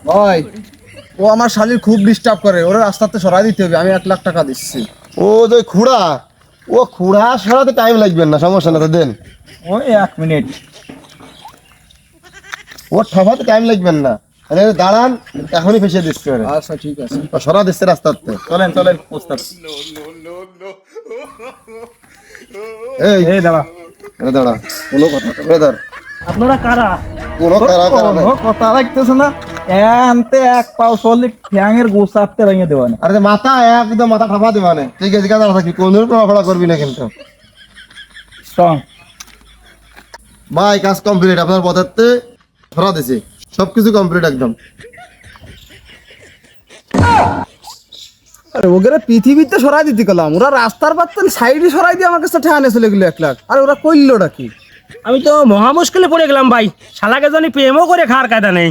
ভাই ও আমার শালির খুব ডিস্টার্ব করে, ওরা রাস্তাতে সরাই দিতে হবে। আমি 1 লাখ টাকা দিচ্ছি। ও যে খুড়া, ও খুড়া সরাতে টাইম লাগবে না, সমস্যা না, তো দেন। ওই 1 মিনিট। ও ঠকাতে টাইম লাগবে না, আরে দাঁড়ান, এখনই ফেসে দিচ্ছে ওরে। আচ্ছা ঠিক আছে, ও সরা দিচ্ছে রাস্তাতে। চলেন চলেন ওস্তাদ। এই এই দাঁড়া, এ দাঁড়া, কোনো কথা না, এ ধর। আপনারা কারা? কোনো কারা কারা নাই। কথা রাখতেছ না, এনতে 1 পাও চললে ফ্যাঙের গোসাতে ভেঙে দেওয়া না। আরে মাথা একদম মাথা ঠাপা দিবা না, ঠিক আছে? কাজ থাকি কোন পড়াফড়া করবি না কিন্তু। স্ট্রং। ভাই কাজ কমপ্লিট, আপনার পদার্থে সরা দিছি, সবকিছু কমপ্লিট একদম। আরে ওগেরে পৃথিবীতে সরাই দিতে গেলাম, ওরা রাস্তার পাত্তন সাইডে সরাই দিয়ে আমার কাছে ঠেহানে চলে গেলো 1 লাখ। আরে ওরা কইলোটা কি? আমি তো মহা মুশকিলে পড়ে গেলাম ভাই, শালাকে জানি প্রেমও করে খাওয়ার কায়দা নেই।